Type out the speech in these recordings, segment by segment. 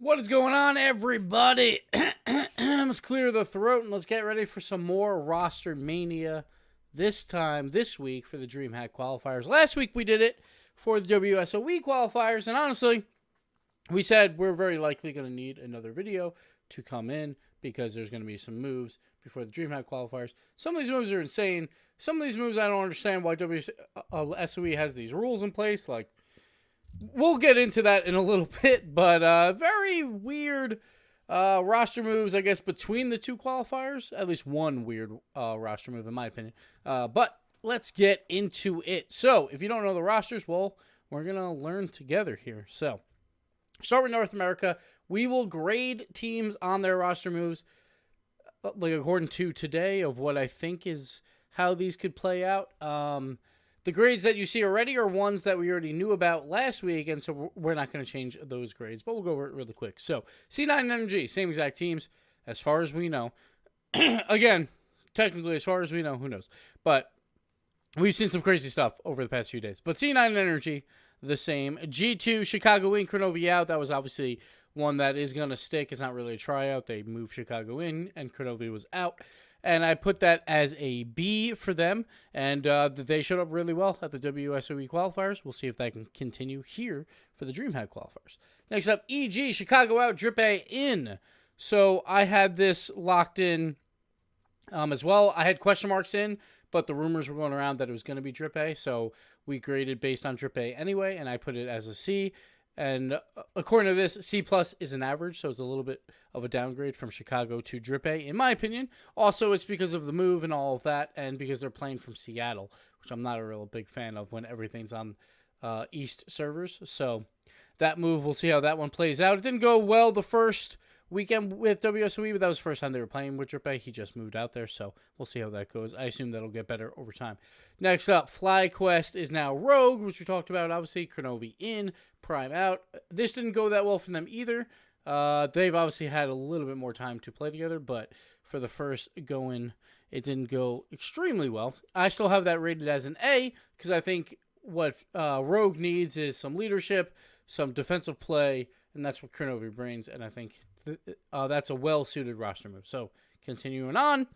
What is going on, everybody? Let's clear the throat and let's get ready for some more Rostermania. This week for the Dreamhack qualifiers. Last week we did it for the WSOE qualifiers, and honestly, we said we're very likely going to need another video to come in because there's going to be some moves before the Dreamhack qualifiers. Some of these moves are insane. Some of these moves I don't understand why WSOE has these rules in place. Like, we'll get into that in a little bit, but very weird roster moves, I guess, between the two qualifiers. At least one weird roster move, in my opinion. But let's get into it. So, if you don't know the rosters, well, we're going to learn together here. So, start with North America. We will grade teams on their roster moves, like according to today, of what I think is how these could play out. The grades that you see already are ones that we already knew about last week, and so we're not going to change those grades, but we'll go over it really quick. So, C9 and NMG, same exact teams, as far as we know. Again, technically, as far as we know, who knows? But we've seen some crazy stuff over the past few days. But C9 and Energy, the same. G2, Chicago in, Kronovi out. That was obviously one that is going to stick. It's not really a tryout. They moved Chicago in, and Kronovi was out. And I put that as a B for them. And they showed up really well at the WSOE qualifiers. We'll see if that can continue here for the Dreamhack qualifiers. Next up, EG, Chicago out, Drip A in. So I had this locked in as well. I had question marks in, but the rumors were going around that it was going to be Drip A. So we graded based on Drip A anyway, and I put it as a C. And according to this, C plus is an average, so it's a little bit of a downgrade from Chicago to Drip A, in my opinion. Also, it's because of the move and all of that, and because they're playing from Seattle, which I'm not a real big fan of when everything's on East servers. So that move, we'll see how that one plays out. It didn't go well the first weekend with WSOE, but that was the first time they were playing with Drip A. He just moved out there, so we'll see how that goes. I assume that'll get better over time. Next up, FlyQuest is now Rogue, which we talked about, obviously. Kronovi in, Prime out. This didn't go that well for them either. They've obviously had a little bit more time to play together, but for the first go-in, it didn't go extremely well. I still have that rated as an A, because I think what Rogue needs is some leadership, some defensive play, and that's what Kronovi brings, and I think that's a well-suited roster move. So, continuing on.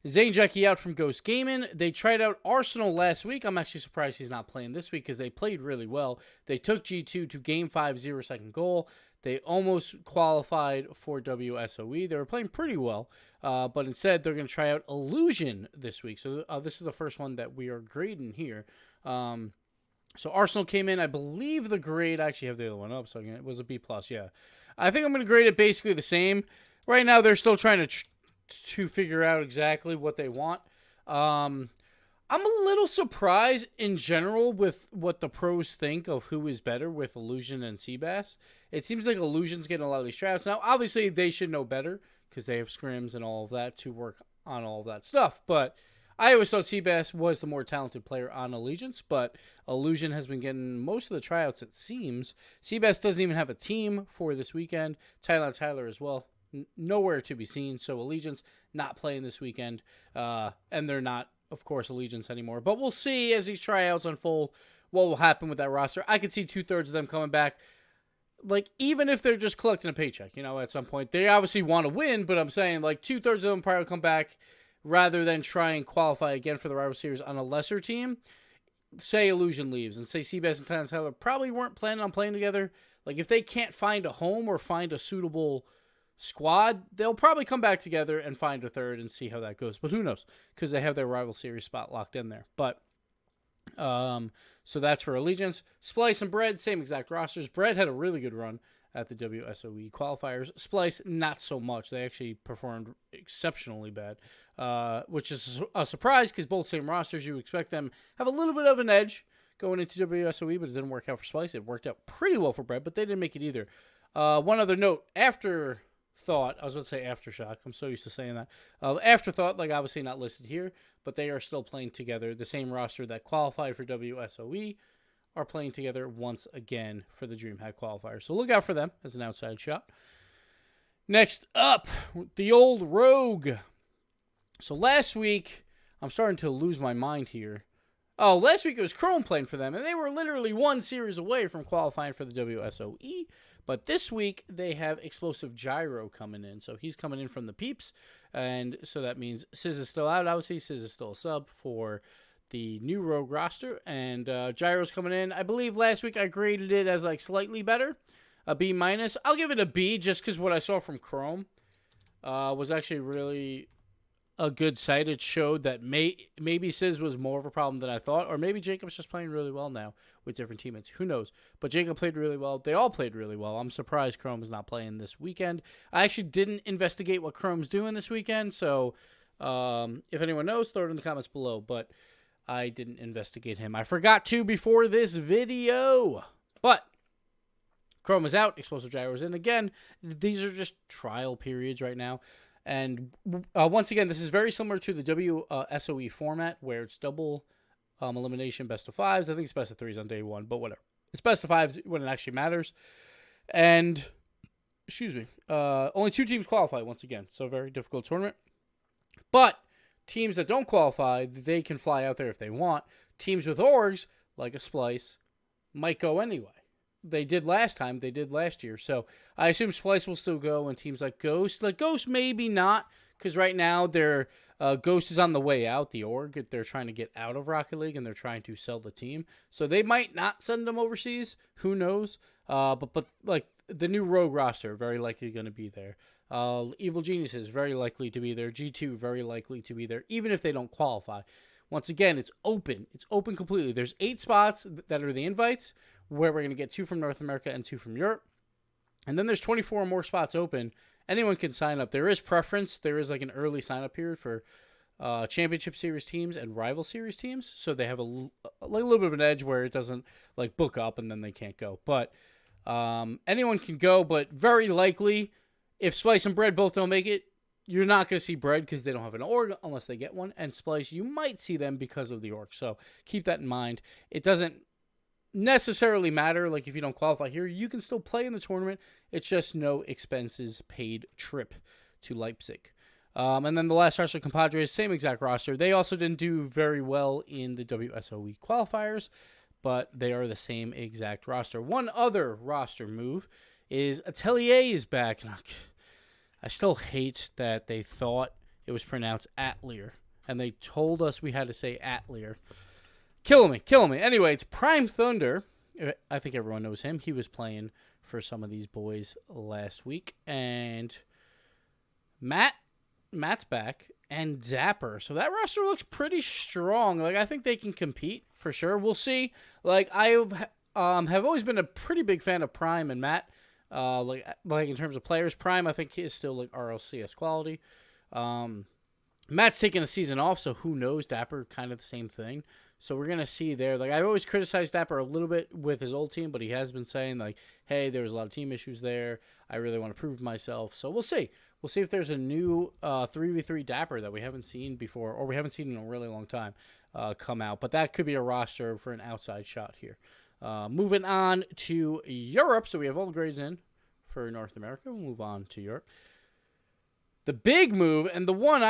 Zane Jackie out from Ghost Gaming. They tried out Arsenal last week. I'm actually surprised he's not playing this week because they played really well. They took G2 to Game 5, 0-second goal. They almost qualified for WSOE. They were playing pretty well, but instead they're going to try out Illusion this week. So this is the first one that we are grading here. So Arsenal came in. I believe the grade, I actually have the other one up, so it was a B+, yeah. I think I'm going to grade it basically the same. Right now they're still trying to figure out exactly what they want. I'm a little surprised in general with what the pros think of who is better with Illusion and Seabass. It seems like Illusion's getting a lot of these tryouts. Now, obviously, they should know better because they have scrims and all of that to work on all of that stuff. But I always thought Seabass was the more talented player on Allegiance, but Illusion has been getting most of the tryouts, it seems. Seabass doesn't even have a team for this weekend. Tyler as well. Nowhere to be seen, so Allegiance not playing this weekend, and they're not, of course, Allegiance anymore. But we'll see as these tryouts unfold what will happen with that roster. I could see 2/3 of them coming back, like, even if they're just collecting a paycheck, at some point. They obviously want to win, but I'm saying, like, 2/3 of them probably come back rather than try and qualify again for the Rival Series on a lesser team. Say Illusion leaves, and say Seabass and Tyler probably weren't planning on playing together. Like, if they can't find a home or find a suitable squad, they'll probably come back together and find a third and see how that goes. But who knows? Because they have their Rival Series spot locked in there. But, so that's for Allegiance. Splice and Bread, same exact rosters. Bread had a really good run at the WSOE qualifiers. Splice, not so much. They actually performed exceptionally bad, which is a surprise because both same rosters. You expect them have a little bit of an edge going into WSOE, but it didn't work out for Splice. It worked out pretty well for Bread, but they didn't make it either. One other note, Afterthought, I was going to say Aftershock, I'm so used to saying that. Afterthought, like obviously not listed here, but they are still playing together. The same roster that qualified for WSOE are playing together once again for the Dreamhack qualifier. So look out for them as an outside shot. Next up, the old Rogue. So last week, I'm starting to lose my mind here. Oh, last week it was Chrome playing for them, and they were literally one series away from qualifying for the WSOE. But this week they have Explosive Gyro coming in, so he's coming in from the Peeps, and so that means Sizz is still out. Obviously, Sizz is still a sub for the new Rogue roster, and Gyro's coming in. I believe last week I graded it as like slightly better, a B minus. I'll give it a B just because what I saw from Chrome was actually really a good sight. It showed that maybe Sizz was more of a problem than I thought, or maybe Jacob's just playing really well now with different teammates. Who knows? But Jacob played really well. They all played really well. I'm surprised Chrome is not playing this weekend. I actually didn't investigate what Chrome's doing this weekend, so if anyone knows, throw it in the comments below. But I didn't investigate him. I forgot to before this video. But Chrome is out. Explosive Gyro is in. Again, these are just trial periods right now. And once again, this is very similar to the WSOE format where it's double elimination, best of fives. I think it's best of threes on day one, but whatever. It's best of fives when it actually matters. And, excuse me, only 2 teams qualify once again. So a very difficult tournament. But teams that don't qualify, they can fly out there if they want. Teams with orgs, like a Splice, might go anyway. They did last time. They did last year. So I assume Splice will still go, and teams like Ghost. Like Ghost, maybe not, because right now their Ghost is on the way out, the org. They're trying to get out of Rocket League, and they're trying to sell the team. So they might not send them overseas. Who knows? But like the new Rogue roster, very likely going to be there. Evil Geniuses, very likely to be there. G2, very likely to be there, even if they don't qualify. Once again, it's open. It's open completely. There's 8 spots that are the invites, where we're going to get 2 from North America and 2 from Europe. And then there's 24 more spots open. Anyone can sign up. There is preference. There is like an early sign-up period for Championship Series teams and Rival Series teams. So they have a little bit of an edge where it doesn't like book up and then they can't go. But anyone can go, but very likely if Splice and Bread both don't make it, you're not going to see Bread because they don't have an org unless they get one. And Splice, you might see them because of the org. So keep that in mind. It doesn't necessarily matter. Like if you don't qualify here, you can still play in the tournament. It's just no expenses paid trip to Leipzig. And then the last roster, Compadres, same exact roster. They also didn't do very well in the WSOE qualifiers, but they are the same exact roster. One other roster move is Atelier is back. And I still hate that they thought it was pronounced Atelier, and they told us we had to say Atelier. Killing me. Anyway, it's Prime Thunder. I think everyone knows him. He was playing for some of these boys last week. And Matt's back, and Dapper. So that roster looks pretty strong. Like, I think they can compete for sure. We'll see. Like, I have always been a pretty big fan of Prime and Matt. Like in terms of players, Prime I think is still like RLCS quality. Matt's taking a season off, so who knows? Dapper kind of the same thing. So we're gonna see there. Like I've always criticized Dapper a little bit with his old team, but he has been saying like, "Hey, there was a lot of team issues there. I really want to prove myself." So we'll see. We'll see if there's a new 3v3 Dapper that we haven't seen before, or we haven't seen in a really long time, come out. But that could be a roster for an outside shot here. Moving on to Europe. So we have all the grades in for North America. We'll move on to Europe. The big move, and the one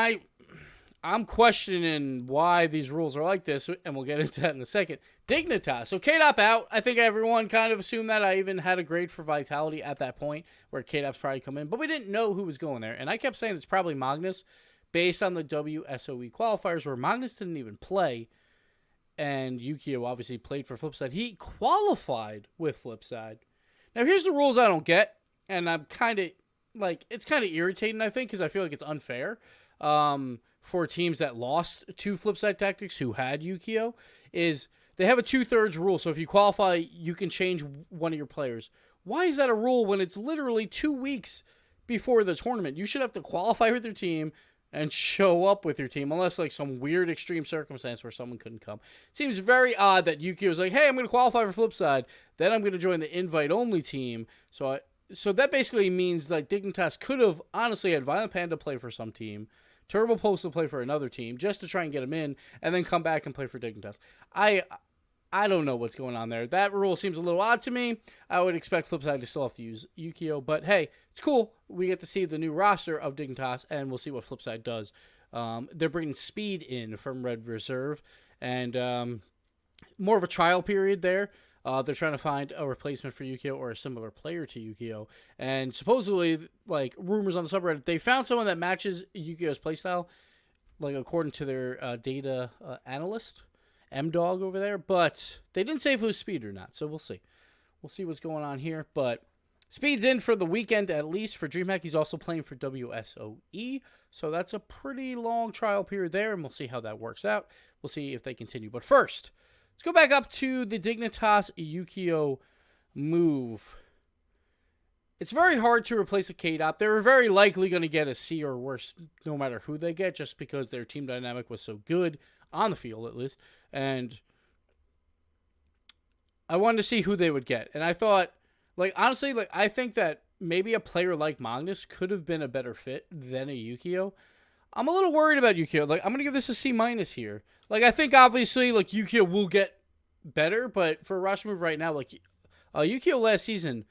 I'm questioning why these rules are like this, and we'll get into that in a second. Dignitas. So K-Dop out. I think everyone kind of assumed that. I even had a grade for Vitality at that point where K-Dop's probably come in, but we didn't know who was going there. And I kept saying it's probably Magnus based on the WSOE qualifiers where Magnus didn't even play. And Yukeo obviously played for Flipside. He qualified with Flipside. Now, here's the rules I don't get. And I'm kind of, like, it's kind of irritating, I think, because I feel like it's unfair for teams that lost to Flipside Tactics who had Yukeo, is they have a 2/3 rule. So if you qualify, you can change one of your players. Why is that a rule when it's literally 2 weeks before the tournament? You should have to qualify with your team and show up with your team, unless like some weird extreme circumstance where someone couldn't come. It seems very odd that Yukio is like, hey, I'm going to qualify for Flipside, then I'm going to join the invite-only team. So that basically means like Dignitas could have honestly had Violent Panda play for some team, Turbo Pulse to play for another team, just to try and get him in, and then come back and play for Dignitas. I don't know what's going on there. That rule seems a little odd to me. I would expect Flipside to still have to use Yukio, but hey, it's cool. We get to see the new roster of Dignitas, and we'll see what Flipside does. They're bringing Speed in from Red Reserve, and more of a trial period there. They're trying to find a replacement for Yukeo or a similar player to Yukeo. And supposedly, like, rumors on the subreddit, they found someone that matches Yukeo's playstyle, like, according to their data analyst, M-Dog over there. But they didn't say if it was Speed or not, so we'll see. We'll see what's going on here. But Speed's in for the weekend, at least. For Dreamhack, he's also playing for WSOE. So that's a pretty long trial period there, and we'll see how that works out. We'll see if they continue. But first, let's go back up to the Dignitas Yukeo move. It's very hard to replace a K-Dop. They were very likely going to get a C or worse no matter who they get, just because their team dynamic was so good, on the field at least. And I wanted to see who they would get. And I thought, like, honestly, like, I think that maybe a player like Magnus could have been a better fit than a Yukeo. I'm a little worried about Yukeo. Like, I'm going to give this a C- here. Like, I think, obviously, like, Yukeo will get better, but for a roster move right now, like, Yukeo last season,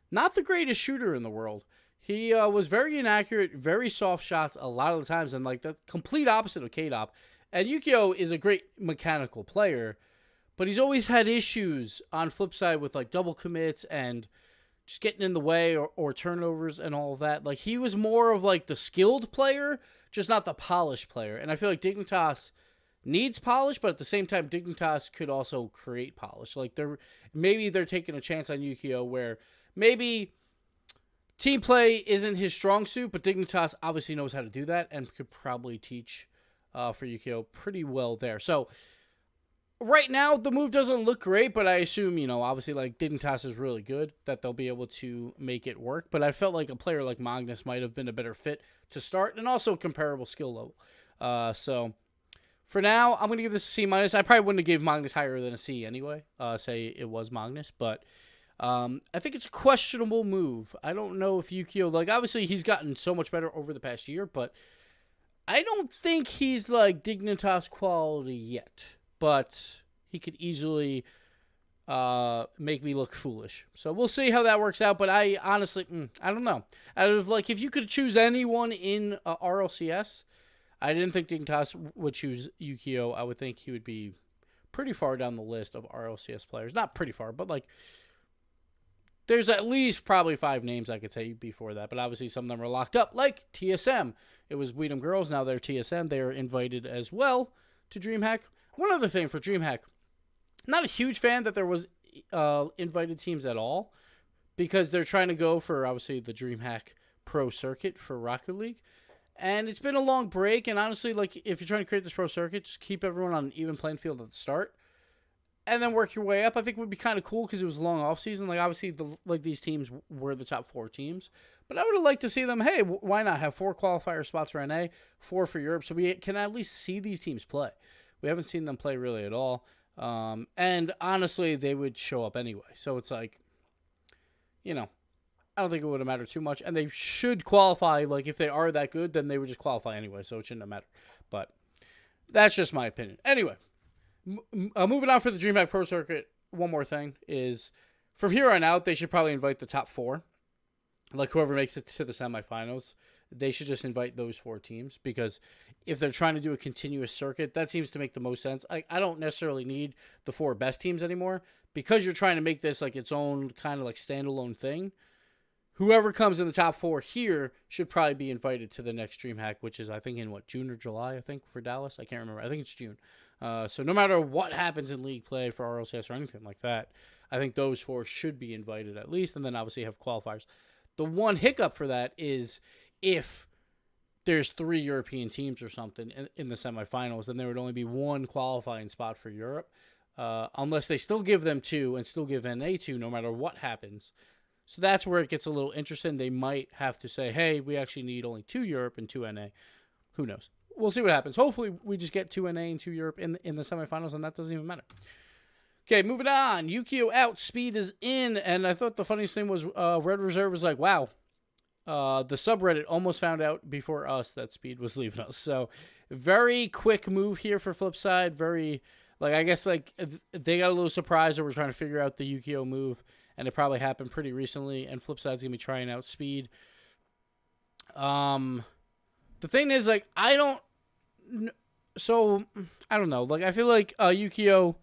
not the greatest shooter in the world. He was very inaccurate, very soft shots a lot of the times, and, like, the complete opposite of K-Dop. And Yukeo is a great mechanical player, but he's always had issues on Flipside with, like, double commits and just getting in the way or turnovers and all of that. Like, he was more of, like, the skilled player, just not the polished player. And I feel like Dignitas needs polish, but at the same time, Dignitas could also create polish. Like, maybe they're taking a chance on Yukeo where maybe team play isn't his strong suit, but Dignitas obviously knows how to do that and could probably teach for Yukeo pretty well there. So right now, the move doesn't look great, but I assume, obviously, like, Dignitas is really good, that they'll be able to make it work. But I felt like a player like Magnus might have been a better fit to start, and also comparable skill level. So for now, I'm going to give this a C-. I probably wouldn't have gave Magnus higher than a C anyway, say it was Magnus, but I think it's a questionable move. I don't know if Yukeo, like, obviously he's gotten so much better over the past year, but I don't think he's, like, Dignitas quality yet. But he could easily make me look foolish. So we'll see how that works out. But I honestly, I don't know. Out of, like, if you could choose anyone in RLCS, I didn't think Dignitas would choose Yukeo. I would think he would be pretty far down the list of RLCS players. Not pretty far, but, like, there's at least probably 5 names I could say before that. But obviously some of them are locked up, like TSM. It was Weedham Girls. Now they're TSM. They are invited as well to Dreamhack. One other thing for Dreamhack, not a huge fan that there was invited teams at all, because they're trying to go for, obviously, the Dreamhack Pro Circuit for Rocket League. And it's been a long break, and honestly, like, if you're trying to create this Pro Circuit, just keep everyone on an even playing field at the start, and then work your way up. I think would be kind of cool, because it was a long offseason. Like, obviously, these teams were the top 4 teams. But I would have liked to see them, hey, why not have 4 qualifier spots for NA, 4 for Europe, so we can at least see these teams play. We haven't seen them play really at all. And honestly, they would show up anyway. So it's like, I don't think it would have mattered too much. And they should qualify. Like, if they are that good, then they would just qualify anyway. So it shouldn't have mattered. But that's just my opinion. Anyway, moving on for the DreamHack Pro Circuit, one more thing is, from here on out, they should probably invite the top 4. Like, whoever makes it to the semifinals, they should just invite those 4 teams, because if they're trying to do a continuous circuit, that seems to make the most sense. I don't necessarily need the 4 best teams anymore, because you're trying to make this like its own kind of like standalone thing. Whoever comes in the top 4 here should probably be invited to the next DreamHack, which is, I think, in June or July, I think, for Dallas. I can't remember. I think it's June. So no matter what happens in league play for RLCS or anything like that, I think those 4 should be invited at least, and then obviously have qualifiers. The one hiccup for that is if there's 3 European teams or something in the semifinals, then there would only be 1 qualifying spot for Europe, unless they still give them 2 and still give NA 2 no matter what happens. So that's where it gets a little interesting. They might have to say, hey, we actually need only 2 Europe and 2 NA. Who knows? We'll see what happens. Hopefully we just get 2 NA and 2 Europe in the semifinals, and that doesn't even matter. Okay, moving on. Yukeo out, Speed is in, and I thought the funniest thing was Red Reserve was like, wow, the subreddit almost found out before us that Speed was leaving us. So very quick move here for Flipside. Very, like, I guess, like, they got a little surprised or were trying to figure out the Yukeo move, and it probably happened pretty recently, and Flipside's going to be trying out Speed. The thing is, like, I don't know. Like, I feel like Yukeo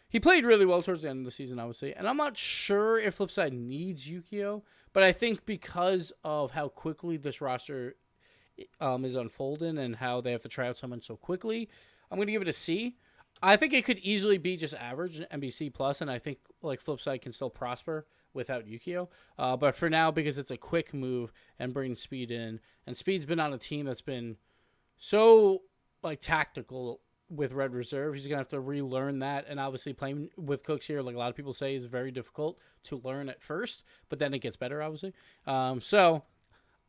he played really well towards the end of the season, obviously. And I'm not sure if Flipside needs Yukeo, but I think because of how quickly this roster is unfolding and how they have to try out someone so quickly, I'm going to give it a C. I think it could easily be just average and be C+, and I think like Flipside can still prosper without Yukeo. But for now, because it's a quick move and bringing Speed in, and Speed's been on a team that's been so like tactical with Red Reserve, he's going to have to relearn that. And obviously playing with Cooks here, like a lot of people say, is very difficult to learn at first, but then it gets better, obviously. So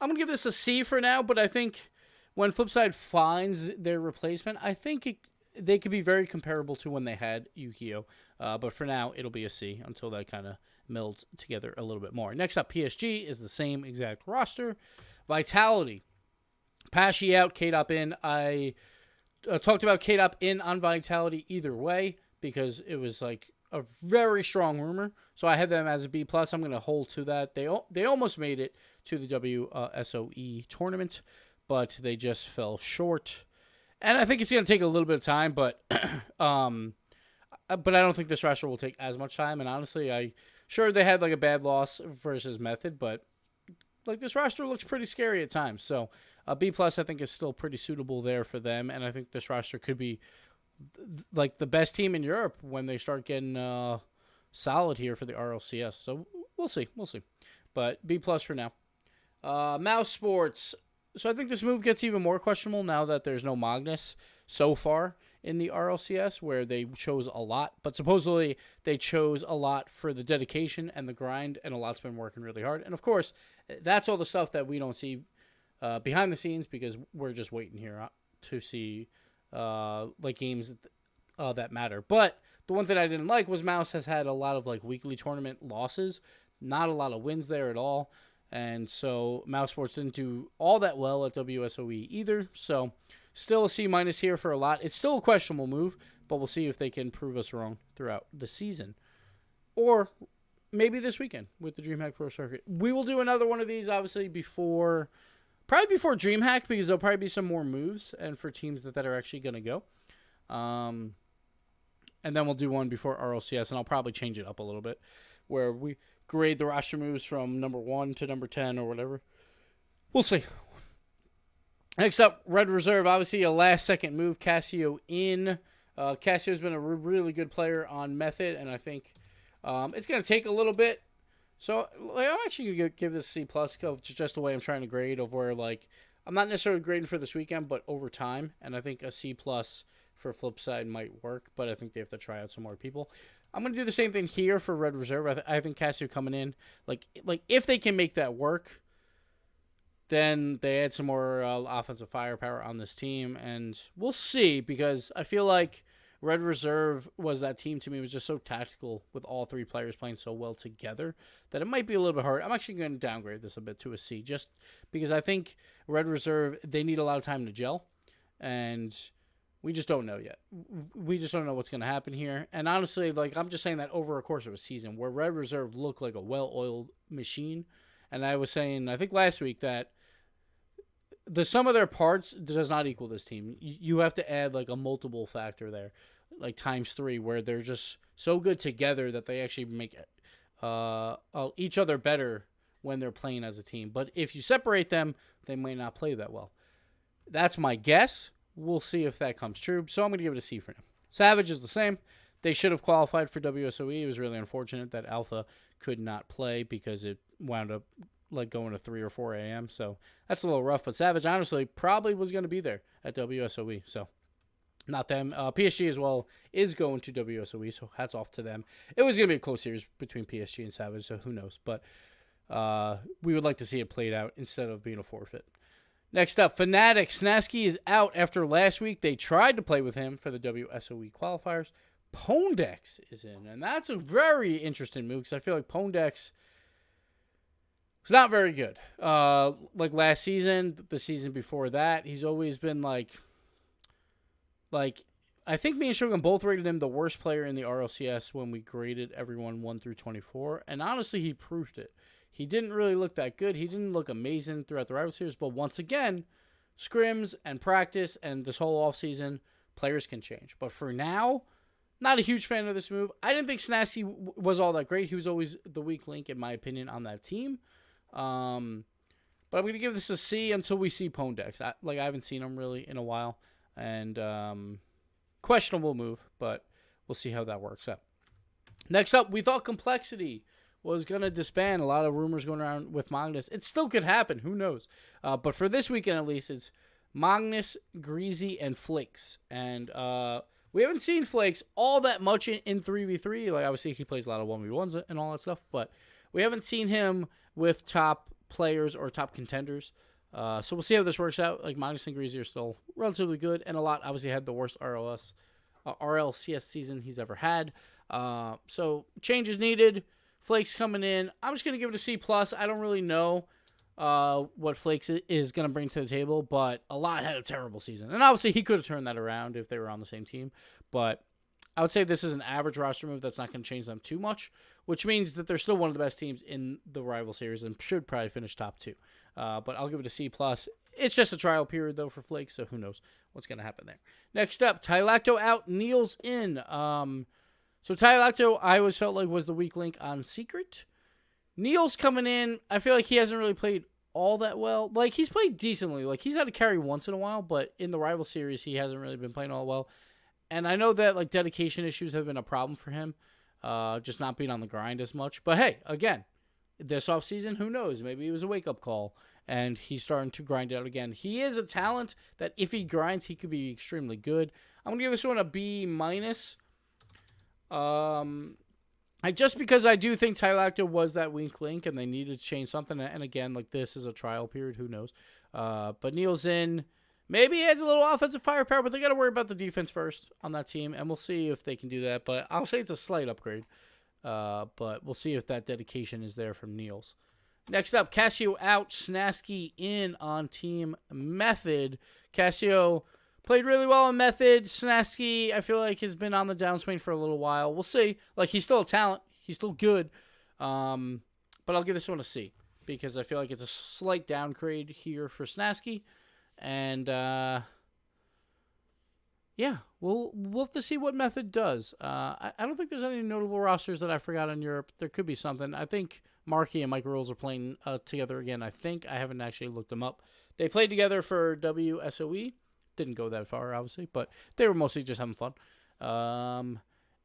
I'm going to give this a C for now, but I think when Flipside finds their replacement, I think they could be very comparable to when they had Yukeo. But for now, it'll be a C until that kind of melds together a little bit more. Next up, PSG is the same exact roster. Vitality. Pashy out, K-Dop in. I talked about K-Dop in on Vitality either way because it was like a very strong rumor. So I had them as a B+. I'm going to hold to that. They almost made it to the WSOE tournament, but they just fell short. And I think it's going to take a little bit of time, but I don't think this roster will take as much time. And honestly, sure they had like a bad loss versus Method, but like this roster looks pretty scary at times. So a B+ I think is still pretty suitable there for them, and I think this roster could be like the best team in Europe when they start getting solid here for the RLCS. So we'll see, but B+ for now. Mouse Sports. So I think this move gets even more questionable now that there's no Magnus so far in the RLCS, where they chose a lot. But supposedly they chose a lot for the dedication and the grind, and a lot's been working really hard. And of course, that's all the stuff that we don't see behind the scenes because we're just waiting here to see like games that matter. But the one thing I didn't like was Mouse has had a lot of like weekly tournament losses, not a lot of wins there at all. And so Mouse Sports didn't do all that well at WSOE either. So still a C- here for a lot. It's still a questionable move, but we'll see if they can prove us wrong throughout the season. Or maybe this weekend with the Dreamhack Pro Circuit. We will do another one of these, obviously, probably before Dreamhack, because there'll probably be some more moves and for teams that are actually going to go. And then we'll do one before RLCS, and I'll probably change it up a little bit, where we grade the roster moves from number 1 to number 10 or whatever. We'll see. Next up, Red Reserve. Obviously, a last-second move. Casio in. Casio's been a really good player on Method, and I think it's going to take a little bit. So like, I'm actually going to give this C+, just the way I'm trying to grade, of where like I'm not necessarily grading for this weekend, but over time. And I think a C+ for Flipside might work, but I think they have to try out some more people. I'm going to do the same thing here for Red Reserve. I think Casio coming in, like if they can make that work, then they add some more offensive firepower on this team, and we'll see, because I feel like Red Reserve was that team to me, was just so tactical with all three players playing so well together that it might be a little bit hard. I'm actually going to downgrade this a bit to a C, just because I think Red Reserve, they need a lot of time to gel, and we just don't know yet. We just don't know what's going to happen here. And honestly, like I'm just saying that over a course of a season, where Red Reserve looked like a well-oiled machine, and I was saying, I think last week, that the sum of their parts does not equal this team. You have to add like a multiple factor there, like times 3, where they're just so good together that they actually make each other better when they're playing as a team. But if you separate them, they might not play that well. That's my guess. We'll see if that comes true. So I'm going to give it a C for now. Savage is the same. They should have qualified for WSOE. It was really unfortunate that Alpha could not play because it wound up like going to 3 or 4 a.m. So that's a little rough. But Savage, honestly, probably was going to be there at WSOE. So not them. PSG as well is going to WSOE. So hats off to them. It was going to be a close series between PSG and Savage. So who knows? But we would like to see it played out instead of being a forfeit. Next up, Fnatic. Snasky is out after last week. They tried to play with him for the WSOE qualifiers. Pondex is in, and that's a very interesting move because I feel like Pondex is not very good. Like last season, the season before that, he's always been like I think me and Shogun both rated him the worst player in the RLCS when we graded everyone 1 through 24, and honestly, he proved it. He didn't really look that good. He didn't look amazing throughout the rival series, but once again, scrims and practice and this whole offseason, players can change. But for now, Not a huge fan of this move. I didn't think Snasky was all that great. He was always the weak link, in my opinion, on that team. But I'm going to give this a C until we see Pondex. I haven't seen him really in a while. And questionable move, but we'll see how that works out. Next up, we thought Complexity was going to disband. A lot of rumors going around with Magnus. It still could happen. Who knows? But for this weekend, at least, it's Magnus, Greasy, and Flakes. And we haven't seen Flakes all that much in 3v3. Like, obviously, he plays a lot of 1v1s and all that stuff. But we haven't seen him with top players or top contenders. So we'll see how this works out. Like, Magnus and Greasy are still relatively good. And a lot, obviously, had the worst RLCS season he's ever had. So changes needed. Flakes coming in. I'm just going to give it a C+. I don't really know what Flakes is going to bring to the table, but a lot had a terrible season. And obviously he could have turned that around if they were on the same team. But I would say this is an average roster move that's not going to change them too much, which means that they're still one of the best teams in the rival series and should probably finish top 2. But I'll give it a C+. It's just a trial period, though, for Flakes, so who knows what's going to happen there. Next up, Tylacto out, Niels in. So Tylacto, I always felt like was the weak link on Secret. Niels coming in, I feel like he hasn't really played all that well. Like, he's played decently. Like, he's had a carry once in a while, but in the rival series, he hasn't really been playing all well. And I know that, like, dedication issues have been a problem for him, just not being on the grind as much. But, hey, again, this offseason, who knows? Maybe it was a wake-up call, and he's starting to grind out again. He is a talent that if he grinds, he could be extremely good. I'm going to give this one a B-. Just because I do think Tylacto was that weak link and they needed to change something. And again, like, this is a trial period. Who knows? But Niels in. Maybe he adds a little offensive firepower, but they got to worry about the defense first on that team. And we'll see if they can do that. But I'll say it's a slight upgrade. But we'll see if that dedication is there from Niels. Next up, Cassio out, Snasky in on Team Method. Cassio played really well in Method. Snasky, I feel like, has been on the downswing for a little while. We'll see. Like, he's still a talent. He's still good. But I'll give this one a C because I feel like it's a slight downgrade here for Snasky. And, yeah, we'll have to see what Method does. I don't think there's any notable rosters that I forgot in Europe. There could be something. I think Marky and Mike Rules are playing together again. I haven't actually looked them up. They played together for WSOE. Didn't go that far, obviously, but they were mostly just having fun.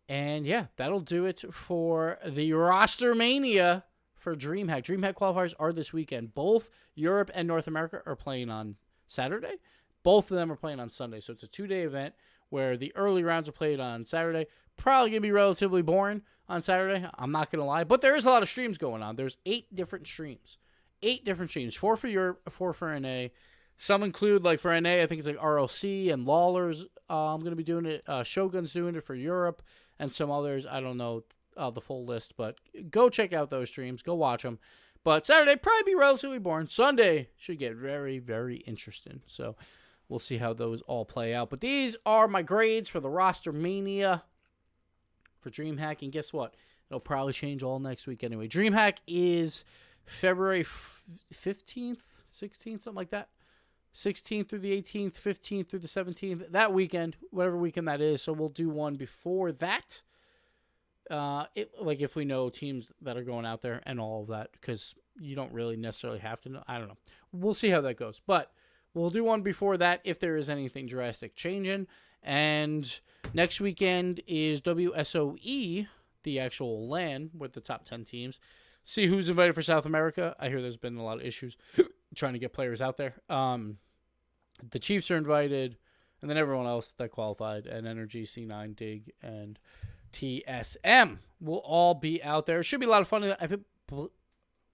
And, yeah, that'll do it for the Rostermania for Dreamhack. Dreamhack qualifiers are this weekend. Both Europe and North America are playing on Saturday. Both of them are playing on Sunday. So it's a 2-day event where the early rounds are played on Saturday. Probably going to be relatively boring on Saturday. I'm not going to lie. But there is a lot of streams going on. There's 8 different streams. 8 different streams. 4 for Europe, 4 for NA. Some include, like, for NA, I think it's like RLC and Lawler's going to be doing it. Shogun's doing it for Europe. And some others. I don't know the full list. But go check out those streams. Go watch them. But Saturday probably be relatively boring. Sunday should get very, very interesting. So we'll see how those all play out. But these are my grades for the Rostermania for Dreamhack. And guess what? It'll probably change all next week anyway. Dreamhack is February 15th, 16th, something like that. 16th through the 18th, 15th through the 17th. That weekend, whatever weekend that is. So we'll do one before that. Like if we know teams that are going out there and all of that, because you don't really necessarily have to know. I don't know. We'll see how that goes. But we'll do one before that if there is anything drastic changing. And next weekend is WSOE, the actual LAN with the top 10 teams. See who's invited for South America. I hear there's been a lot of issues trying to get players out there. The Chiefs are invited, and then everyone else that qualified, and Energy, C9, Dig, and TSM will all be out there. It should be a lot of fun.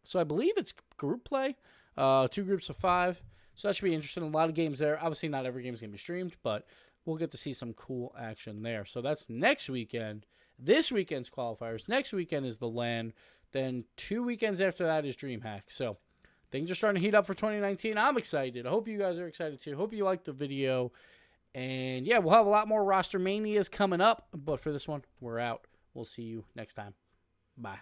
So I believe it's group play, 2 groups of 5. So that should be interesting. A lot of games there. Obviously, not every game is going to be streamed, but we'll get to see some cool action there. So that's next weekend. This weekend's qualifiers. Next weekend is the LAN. Then 2 weekends after that is Dreamhack. So things are starting to heat up for 2019. I'm excited. I hope you guys are excited too. Hope you liked the video. And yeah, we'll have a lot more Rostermanias coming up. But for this one, we're out. We'll see you next time. Bye.